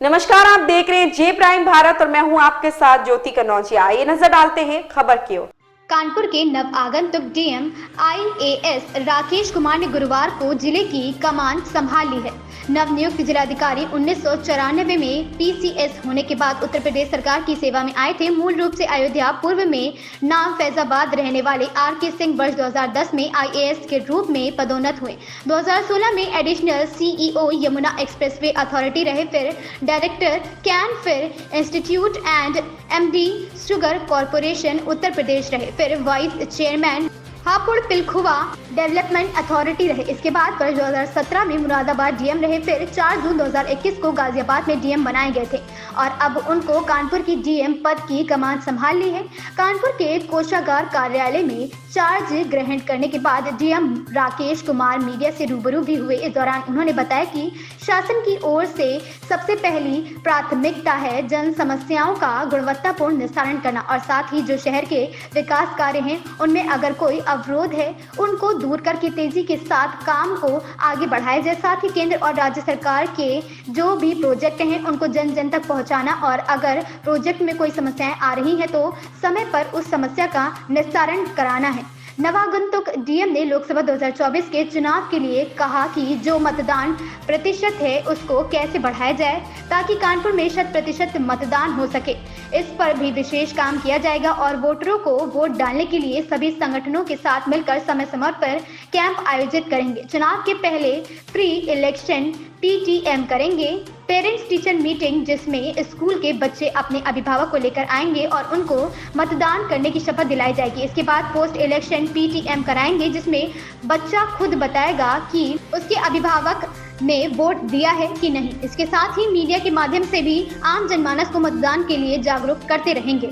नमस्कार, आप देख रहे हैं जे प्राइम भारत और मैं हूं आपके साथ ज्योति कनौजिया। आइए नजर डालते हैं खबर की ओर। कानपुर के नव आगंतुक डीएम आईएएस राकेश कुमार ने गुरुवार को जिले की कमान संभाल ली है। नव नियुक्त जिलाधिकारी 1994 में पीसीएस होने के बाद उत्तर प्रदेश सरकार की सेवा में आए थे। मूल रूप से अयोध्या, पूर्व में नाम फैजाबाद रहने वाले आरके सिंह वर्ष 2010 में आईएएस के रूप में पदोन्नत हुए। 2016 में additional CEO Yamuna expressway authority रहे, फिर डायरेक्टर कैन, फिर institute and MD sugar corporation Uttar Pradesh रहे, फिर vice chairman Hapur Pilkhuwa development authority रहे। इसके बाद वर्ष 2017 में मुरादाबाद डीएम रहे, फिर 4 जून 2021 को गाजियाबाद में डीएम बनाए गए थे और अब उनको कानपुर की डीएम पद की कमान संभाल ली है। कानपुर के कोषागार कार्यालय में चार्ज ग्रहण करने के बाद डीएम राकेश कुमार मीडिया से रूबरू भी हुए। इस दौरान उन्होंने बताया कि शासन की ओर से सबसे पहली प्राथमिकता है जन समस्याओं का गुणवत्तापूर्ण निस्तारण करना और साथ ही जो शहर के विकास कार्य हैं उनमें अगर कोई अवरोध है उनको दूर करके तेजी के साथ काम को आगे बढ़ाया जाए। साथ ही केंद्र और राज्य सरकार के जो भी प्रोजेक्ट हैं उनको जन जन तक पहुंचाना और अगर प्रोजेक्ट में कोई समस्याएं आ रही हैं तो समय पर उस समस्या का निस्तारण कराना है। नवागंतुक डीएम ने लोकसभा 2024 के चुनाव के लिए कहा कि जो मतदान प्रतिशत है उसको कैसे बढ़ाया जाए ताकि कानपुर में 100% मतदान हो सके। इस पर भी विशेष काम किया जाएगा और वोटरों को वोट डालने के लिए सभी संगठनों के साथ मिलकर समय समय पर कैंप आयोजित करेंगे। चुनाव के पहले प्री इलेक्शन पीटीएम करेंगे, पेरेंट्स टीचर मीटिंग, जिसमें स्कूल के बच्चे अपने अभिभावक को लेकर आएंगे और उनको मतदान करने की शपथ दिलाई जाएगी। इसके बाद पोस्ट इलेक्शन पीटीएम कराएंगे जिसमें बच्चा खुद बताएगा कि उसके अभिभावक ने वोट दिया है कि नहीं। इसके साथ ही मीडिया के माध्यम से भी आम जनमानस को मतदान के लिए जागरूक करते रहेंगे।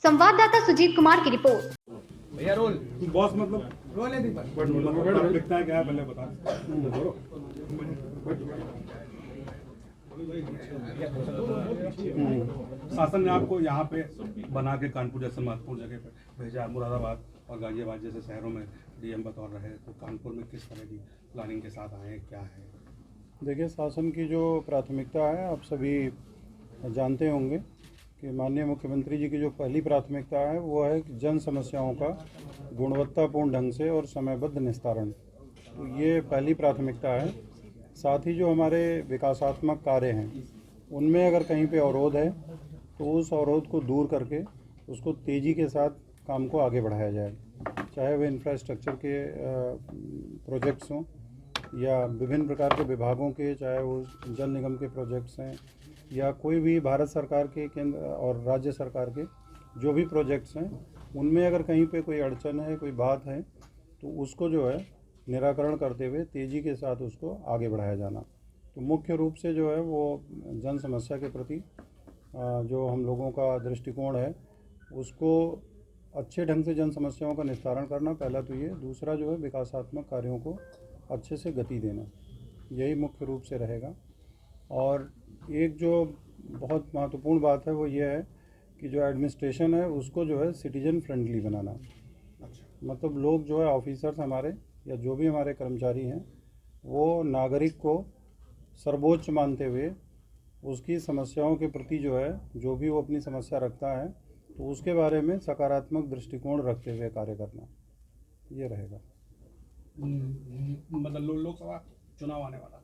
संवाददाता सुजीत कुमार की रिपोर्ट। भैया रोल बॉस मतलब रोल है दीपक। प्राथमिकता है क्या है पहले बता। शासन ने आपको यहाँ पे बना के कानपुर जैसे महत्वपूर्ण जगह पे भेजा, मुरादाबाद और गाजियाबाद जैसे शहरों में डीएम बतौर रहे, तो कानपुर में किस तरह की प्लानिंग के साथ आए, क्या है? देखिए, शासन की जो प्राथमिकता है आप सभी जानते होंगे कि माननीय मुख्यमंत्री जी की जो पहली प्राथमिकता है वो है कि जन समस्याओं का गुणवत्तापूर्ण ढंग से और समयबद्ध निस्तारण। तो ये पहली प्राथमिकता है। साथ ही जो हमारे विकासात्मक कार्य हैं उनमें अगर कहीं पे अवरोध है तो उस अवरोध को दूर करके उसको तेज़ी के साथ काम को आगे बढ़ाया जाए, चाहे वह इंफ्रास्ट्रक्चर के प्रोजेक्ट्स हों या विभिन्न प्रकार के विभागों के, चाहे वो जल निगम के प्रोजेक्ट्स हैं या कोई भी भारत सरकार के, केंद्र और राज्य सरकार के जो भी प्रोजेक्ट्स हैं उनमें अगर कहीं पे कोई अड़चन है, कोई बात है तो उसको जो है निराकरण करते हुए तेज़ी के साथ उसको आगे बढ़ाया जाना। तो मुख्य रूप से जो है वो जन समस्या के प्रति जो हम लोगों का दृष्टिकोण है उसको अच्छे ढंग से जन समस्याओं का निस्तारण करना, पहला तो ये। दूसरा जो है विकासात्मक कार्यों को अच्छे से गति देना, यही मुख्य रूप से रहेगा। और एक जो बहुत महत्वपूर्ण बात है वो ये है कि जो एडमिनिस्ट्रेशन है उसको जो है सिटीजन फ्रेंडली बनाना। मतलब लोग जो है, ऑफिसर्स हमारे या जो भी हमारे कर्मचारी हैं, वो नागरिक को सर्वोच्च मानते हुए उसकी समस्याओं के प्रति जो है, जो भी वो अपनी समस्या रखता है तो उसके बारे में सकारात्मक दृष्टिकोण रखते हुए कार्य करना, ये रहेगा। मतलब लोकसभा चुनाव आने वाला,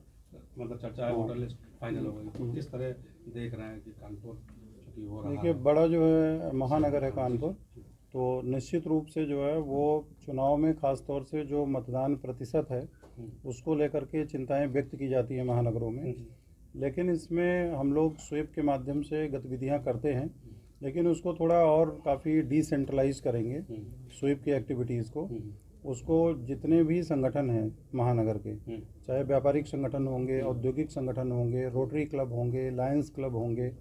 मतलब चर्चा है, वोटर लिस्ट फाइनल हो गई, किस तरह देख रहे हैं कि कानपुर चूँकि हो रहा है? देखिए, बड़ा जो है महानगर है कानपुर, तो निश्चित रूप से जो है वो चुनाव में ख़ास तौर से जो मतदान प्रतिशत है उसको लेकर के चिंताएं व्यक्त की जाती हैं महानगरों में। लेकिन इसमें हम लोग स्वीप के माध्यम से गतिविधियां करते हैं, लेकिन उसको थोड़ा और काफ़ी डिसेंट्रलाइज करेंगे स्वीप की एक्टिविटीज़ को। उसको जितने भी संगठन हैं महानगर के, चाहे व्यापारिक संगठन होंगे, औद्योगिक संगठन होंगे, रोटरी क्लब होंगे, लायंस क्लब होंगे,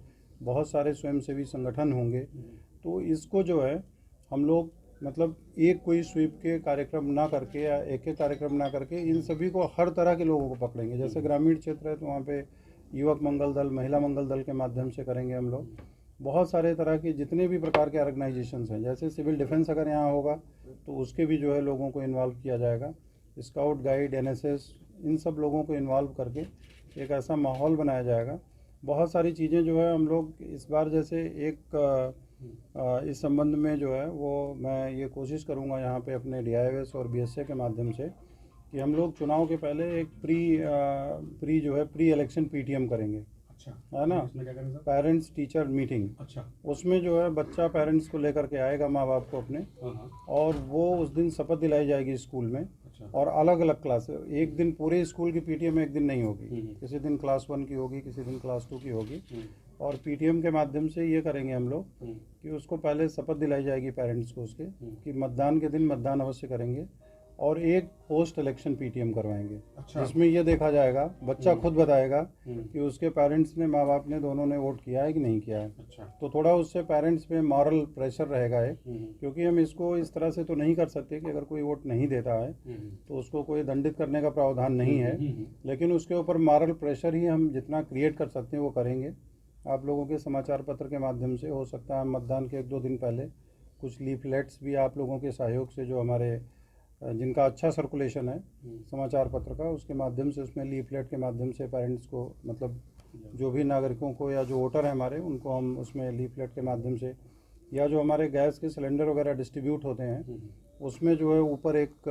बहुत सारे स्वयंसेवी संगठन होंगे, तो इसको जो है हम लोग मतलब एक कोई स्वीप के कार्यक्रम ना करके या एक एक कार्यक्रम ना करके इन सभी को, हर तरह के लोगों को पकड़ेंगे। जैसे ग्रामीण क्षेत्र है तो वहाँ पे युवक मंगल दल, महिला मंगल दल के माध्यम से करेंगे हम लोग। बहुत सारे तरह के जितने भी प्रकार के ऑर्गेनाइजेशंस हैं, जैसे सिविल डिफेंस अगर यहाँ होगा तो उसके भी जो है लोगों को इन्वॉल्व किया जाएगा। स्काउट गाइड, एनएसएस, इन सब लोगों को इन्वॉल्व करके एक ऐसा माहौल बनाया जाएगा। बहुत सारी चीज़ें जो है हम लोग इस बार जैसे इस संबंध में जो है वो मैं ये कोशिश करूँगा यहाँ पे अपने DIOS और BSA के माध्यम से कि हम लोग चुनाव के पहले एक प्री इलेक्शन PTM करेंगे, अच्छा, है ना, इसमें क्या करेंगे सर? Parents teacher meeting. अच्छा, उसमें जो है बच्चा पेरेंट्स को लेकर के आएगा, माँ बाप को अपने, हाँ, और वो उस दिन शपथ दिलाई जाएगी स्कूल में। अच्छा, और अलग अलग क्लास, एक दिन पूरे स्कूल की PTM एक दिन नहीं होगी, हम्म। किसी दिन क्लास 1 की होगी, किसी दिन क्लास 2 की होगी। हम्म, और PTM के माध्यम से ये करेंगे हम लोग हम्म, कि उसको पहले शपथ दिलाई जाएगी पेरेंट्स को उसके हम्म। कि मतदान के दिन मतदान अवश्य करेंगे, और एक पोस्ट इलेक्शन PTM करवाएंगे, अच्छा, जिसमें ये देखा जाएगा, बच्चा खुद बताएगा हम्म, कि उसके पेरेंट्स ने, माँ बाप ने, दोनों ने वोट किया है कि नहीं किया है। अच्छा, तो थोड़ा उससे पेरेंट्स पे मॉरल प्रेशर रहेगा एक, हम्म, क्योंकि हम इसको इस तरह से तो नहीं कर सकते कि अगर कोई वोट नहीं देता है हम्म, तो उसको कोई दंडित करने का प्रावधान नहीं है, हम्म, लेकिन उसके ऊपर मॉरल प्रेशर ही हम जितना क्रिएट कर सकते हैं वो करेंगे। आप लोगों के समाचार पत्र के माध्यम से, हो सकता है मतदान के 1-2 दिन पहले कुछ लीफलेट्स भी आप लोगों के सहयोग से, जो हमारे जिनका अच्छा सर्कुलेशन है समाचार पत्र का, उसके माध्यम से, उसमें लीफलेट के माध्यम से पेरेंट्स को, मतलब जो भी नागरिकों को या जो वोटर हैं हमारे, उनको हम उसमें लीफलेट के माध्यम से, या जो हमारे गैस के सिलेंडर वगैरह डिस्ट्रीब्यूट होते हैं उसमें जो है ऊपर एक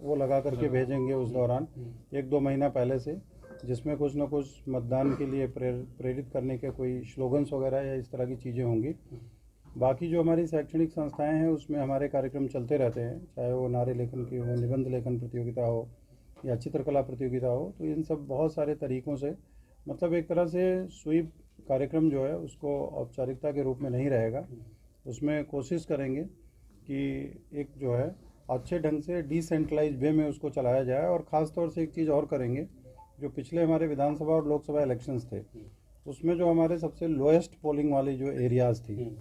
वो लगा करके भेजेंगे उस दौरान 1-2 महीना पहले से, जिसमें कुछ ना कुछ मतदान के लिए प्रेरित करने के कोई स्लोगन्स वगैरह या इस तरह की चीज़ें होंगी। बाकी जो हमारी शैक्षणिक संस्थाएं हैं उसमें हमारे कार्यक्रम चलते रहते हैं, चाहे वो नारे लेखन की हो, निबंध लेखन प्रतियोगिता हो या चित्रकला प्रतियोगिता हो। तो इन सब बहुत सारे तरीक़ों से, मतलब एक तरह से स्वीप कार्यक्रम जो है उसको औपचारिकता के रूप में नहीं रहेगा, उसमें कोशिश करेंगे कि एक जो है अच्छे ढंग से डिसेंट्रलाइज वे में उसको चलाया जाए। और ख़ास तौर से एक चीज़ और करेंगे, जो पिछले हमारे विधानसभा और लोकसभा इलेक्शंस थे उसमें जो हमारे सबसे लोएस्ट पोलिंग वाली जो एरियाज़ थी,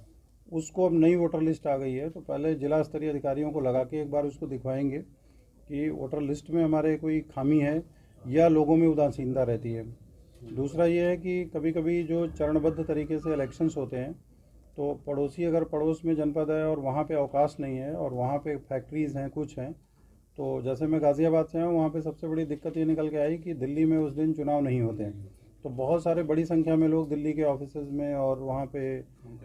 उसको अब नई वोटर लिस्ट आ गई है, तो पहले जिला स्तरीय अधिकारियों को लगा के एक बार उसको दिखवाएंगे कि वोटर लिस्ट में हमारे कोई खामी है या लोगों में उदासीनता रहती है। दूसरा ये है कि कभी कभी जो चरणबद्ध तरीके से इलेक्शंस होते हैं, तो पड़ोसी, अगर पड़ोस में जनपद है और वहाँ पे अवकाश नहीं है और वहाँ पे फैक्ट्रीज़ हैं, कुछ हैं, तो जैसे मैं गाज़ियाबाद से हूँ, वहाँ पे सबसे बड़ी दिक्कत ये निकल के आई कि दिल्ली में उस दिन चुनाव नहीं होते हैं, तो बहुत सारे बड़ी संख्या में लोग दिल्ली के ऑफिसेज में और वहाँ पे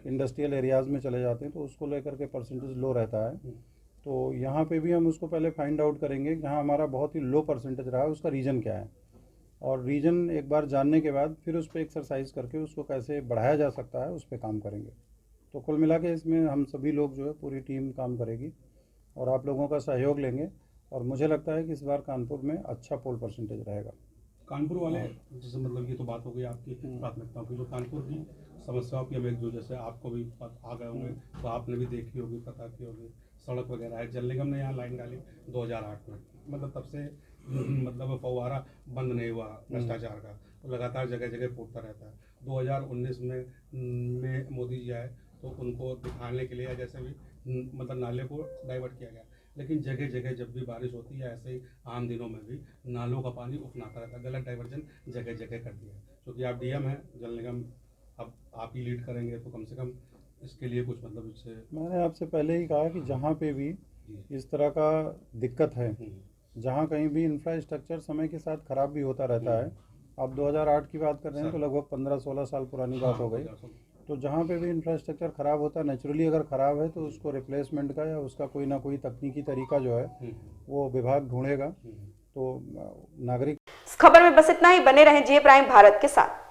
इंडस्ट्रियल एरियाज़ में चले जाते हैं, तो उसको लेकर के परसेंटेज लो रहता है। तो यहाँ पे भी हम उसको पहले फाइंड आउट करेंगे, जहाँ हमारा बहुत ही लो परसेंटेज रहा है उसका रीज़न क्या है, और रीज़न एक बार जानने के बाद फिर उस पर एक्सरसाइज करके उसको कैसे बढ़ाया जा सकता है उस पर काम करेंगे। तो कुल मिला के इसमें हम सभी लोग जो है, पूरी टीम काम करेगी और आप लोगों का सहयोग लेंगे, और मुझे लगता है कि इस बार कानपुर में अच्छा पोल परसेंटेज रहेगा। कानपुर वाले, जैसे मतलब ये तो बात हो गई आपकी प्राथमिकताओं की, जो कानपुर की समस्याओं की, हमें जो जैसे आपको भी आ गए होंगे तो आपने भी देखी होगी, पता की होगी, सड़क वगैरह है। जल निगम ने यहाँ लाइन डाली 2008 में, मतलब तब से मतलब फव्वारा बंद नहीं हुआ भ्रष्टाचार का, तो लगातार जगह जगह फूटता रहता है। 2019 में मोदी जी आए तो उनको दिखाने के लिए, या जैसे भी मतलब नाले को डाइवर्ट किया गया, लेकिन जगह जगह जब भी बारिश होती है, ऐसे ही आम दिनों में भी नालों का पानी उफनाता रहता है। गलत डाइवर्जन जगह जगह कर दिया है। क्योंकि आप DM हैं, जल निगम अब आप ही लीड करेंगे, तो कम से कम इसके लिए कुछ मतलब इससे, मैंने आपसे पहले ही कहा कि जहाँ पे भी इस तरह का दिक्कत है, जहाँ कहीं भी इंफ्रास्ट्रक्चर समय के साथ ख़राब भी होता रहता है, आप 2008 की बात कर रहे हैं तो लगभग 15-16 साल पुरानी बात हो गई। तो जहाँ पे भी इंफ्रास्ट्रक्चर ख़राब होता है, नेचुरली अगर ख़राब है तो उसको रिप्लेसमेंट का या उसका कोई ना कोई तकनीकी तरीका जो है वो विभाग ढूंढेगा। तो नागरिक, इस खबर में बस इतना ही। बने रहें J प्राइम भारत के साथ।